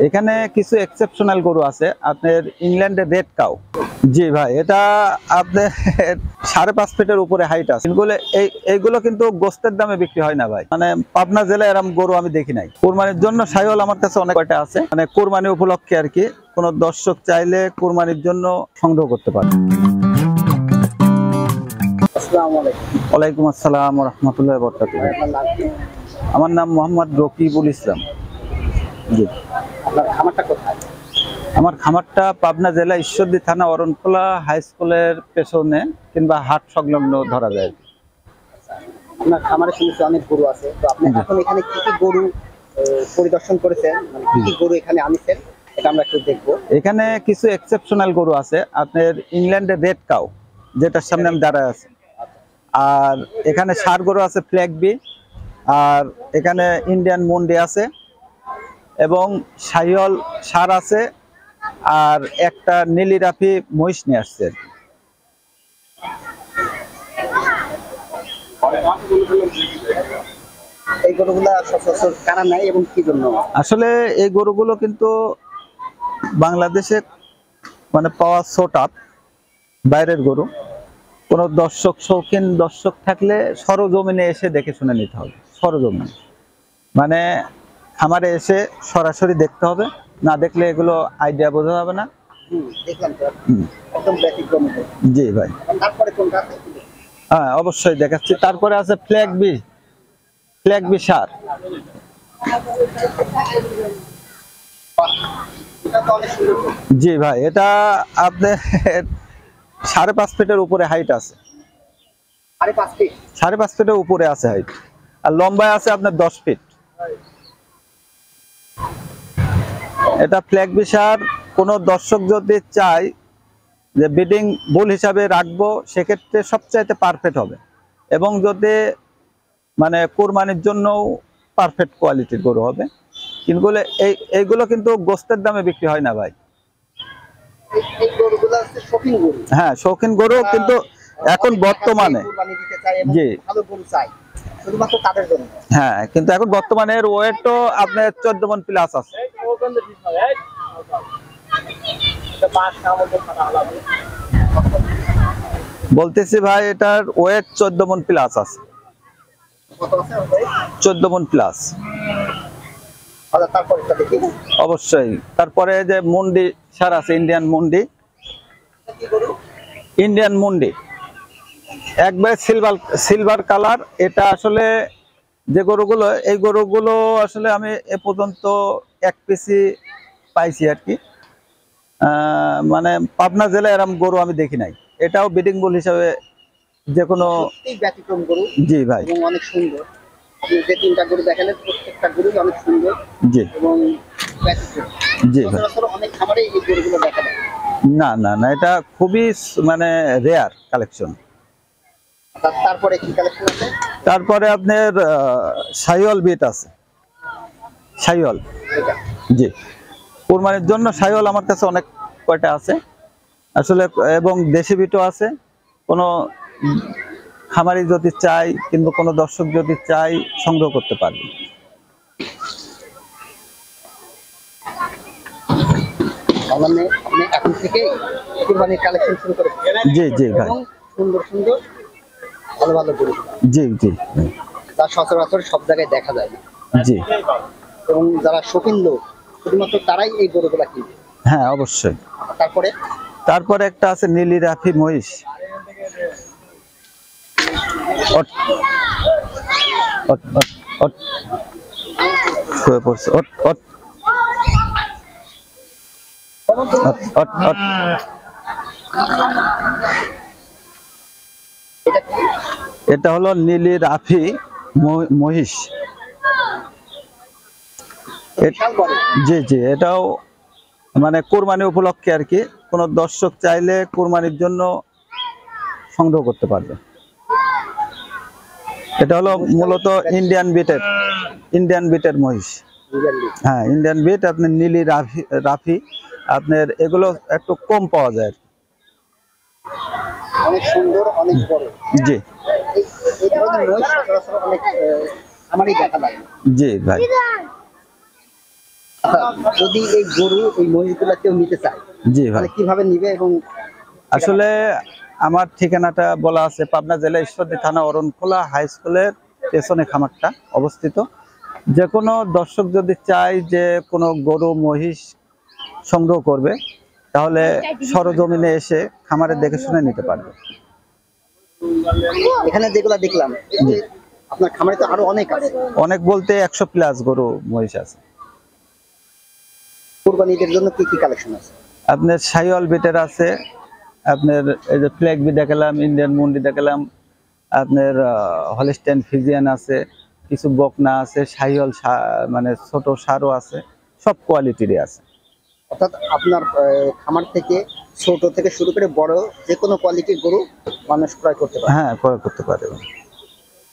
এখানে কিছু এক্সেপশনাল গরু আছে আপনার ইংল্যান্ডের রেড কাউ। জি ভাই, এটা আপনার 5.5 ফিটের উপরে হাইট আছে। এইগুলো কিন্তু গোস্তের দামে বিক্রি হয় না ভাই, মানে পাবনা জেলায় এরকম গরু আমি দেখি নাই। কুরবানির জন্য শাহিওয়াল আমার কাছে অনেক কয়টা আছে, মানে কুরবানি উপলক্ষে আর কি। কোন দর্শক চাইলে কুরবানির জন্য সংগ্রহ করতে পারে। ওয়ালাইকুম আসসালাম ওয়া রাহমাতুল্লাহি ওয়া বারাকাতুহু। আমার নাম মোহাম্মদ রকিবুল ইসলাম। জি। আমার খামারটা পাবনা জেলা ঈশ্বরদী থানা অরণখোলা হাই স্কুলের পেছনে কিংবা হাট সংলগ্ন ধরা যায়। আপনার খামারে শুনেছি অনেক গরু আছে, তো আপনি এখন এখানে কি কি গরু পরিদর্শন করেছেন, মানে কি কি গরু এখানে আনছেন, এটা আমরা একটু দেখবো। এখানে কিছু এক্সেপশনাল গরু আছে আপনার ইংল্যান্ডের রেড কাউ, যেটার সামনে আমি দাঁড়ায় আছি। আর এখানে ষাঁড় গরু আছে ফ্ল্যাগ বি, আর এখানে ইন্ডিয়ান মুন্ডি আছে এবং শাহিওয়াল ষাঁড় আছে, আর একটা নীলি রাফি মহিষ নিয়ে আসছে। এই গরুগুলা সচরাচর কারা নাই এবং কি জন্য? আসলে এই গরুগুলো কিন্তু বাংলাদেশে মানে পাওয়া সোটাপ বাইরের গরু। কোনো শৌখিন দর্শক থাকলে সরজমিনে এসে দেখে শুনে নিতে হবে। সরজমিনে মানে খামারে এসে সরাসরি দেখতে হবে, না দেখলে এগুলো আইডিয়া বোঝা যাবে না। দেখলাম তো একদম ব্যতিক্রম। জি ভাই। তারপরে কোনটা? হ্যাঁ অবশ্যই দেখাচ্ছি। তারপরে আছে ফ্ল্যাগ বি ষাঁড়। জি ভাই, এটা আপনার 5.5 ফিটের উপরে হাইট আছে। 5.5 ফিটের উপরে আছে হাইট, আর লম্বায় আছে আপনার 10 ফিট। এটা ফ্ল্যাগ বি ষাঁড়। কোনো দর্শক যদি চায় যে ব্রিডিং বুল হিসাবে রাখবো, সেক্ষেত্রে সবচাইতে পারফেক্ট হবে, এবং যদি মানে কোরবানির জন্য পারফেক্ট কোয়ালিটির গরু হবে। কিন্তু এইগুলো কিন্তু গোস্তের দামে বিক্রি হয় না ভাই। হ্যাঁ শৌখিন গরু, কিন্তু এখন বর্তমানে জি হ্যাঁ, কিন্তু এখন বর্তমানে এর ওয়েটও আপনার 14 মণ প্লাস আছে। বলতেছি ভাই, এটার ওয়েট 14 মণ প্লাস আছে। 14 মণ প্লাস। অবশ্যই। তারপরে যে মুন্ডি ষাঁড় আছে, ইন্ডিয়ান মুন্ডি একবারে সিলভার কালার। এটা আসলে যে গরুগুলো, এই গরুগুলো আসলে আমি এ পর্যন্ত 1 পিসি পাইছি আর কি। মানে পাবনা জেলায় এরকম গরু আমি দেখি নাই। এটাও ব্রিডিং বুল হিসাবে যে কোনো ব্যতিক্রম গরু। জি ভাই, এবং অনেক সুন্দর। আপনি যে 3টা গরু দেখালেন প্রত্যেকটা গরুই অনেক সুন্দর। জি এবং ব্যতিক্রম। জি ভাই, অনেক খামারে এই গরুগুলো দেখা যায় না। এটা খুবই মানে রেয়ার কালেকশন। তারপরে কি কালেকশন আছে? তারপরে আপনার শাহিওয়াল বিট আছে। শাহিওয়াল জি, কুরবানির জন্য শাহিওয়াল আমার কাছে অনেক কয়টা আছে আসলে, এবং দেশি বিটও আছে। কোনো খামারি যদি চাই কিংবা কোনো দর্শক যদি চাই সংগ্রহ করতে পারবে। আপনি এখন থেকে কুরবানির কালেকশন শুরু করেছেন? জি ভাই। সুন্দর ভালো গরু। জি তার সচরাচর সব জায়গায় দেখা যায় না। জি। এবং যারা শৌখিন লোক শুধুমাত্র তারাই এই গরুগুলা কিনবে। হ্যাঁ অবশ্যই। তারপরে একটা আছে নীলি রাফি মহিষ। এটা হলো নীলি রাফি মহিষ। জি এটাও মানে কোরবানি উপলক্ষে আর কি। কোনো দর্শক চাইলে কোরবানির জন্য সংগ্রহ করতে পারবে। এটা হলো মূলত ইন্ডিয়ান বিটের মহিষ। হ্যাঁ ইন্ডিয়ান বিট। আপনার নীলি রাফি আপনার এগুলো একটু কম পাওয়া যায়। অনেক সুন্দর, অনেক বড়। জি এই ধরনের মহিষ সচরাচর অনেক আমারই দেখা যায়। জি ভাই। যদি এই গরু এই মহিষগুলা কেউ নিতে চায় জি ভাই, তাহলে কিভাবে নিবে এবং আসলে আমার ঠিকানাটা বলা আছে পাবনা জেলা ঈশ্বরদী থানা অরণখোলা হাই স্কুলের পেছনে খামারটা অবস্থিত। যে কোনো দর্শক যদি চায় যে কোনো গরু মহিষ সংগ্রহ করবে তাহলে সরজমিনে এসে খামারে দেখে শুনে নিতে পারবে। এখানে যেগুলা দেখলাম জি। আপনার খামারে তো আরো অনেক আছে, অনেক বলতে 100+ গরু মহিষ আছে। কুরবানিদের জন্য কি কি কালেকশন আছে? আপনার শাহিওয়াল বিটের আছে, আপনার এই যে ফ্ল্যাগ বি দেখালাম, ইন্ডিয়ান মুন্ডি দেখালাম, আপনার হলিস্টাইন ফিজিয়ান আছে, কিছু বকনা আছে, শাহিওয়াল মানে ছোট সারও আছে, সব কোয়ালিটিরই আছে। অর্থাৎ আপনার খামার থেকে ছোট থেকে শুরু করে বড় যে কোনো কোয়ালিটির গরু মানুষ ক্রয় করতে পারে। হ্যাঁ, ক্রয় করতে পারে।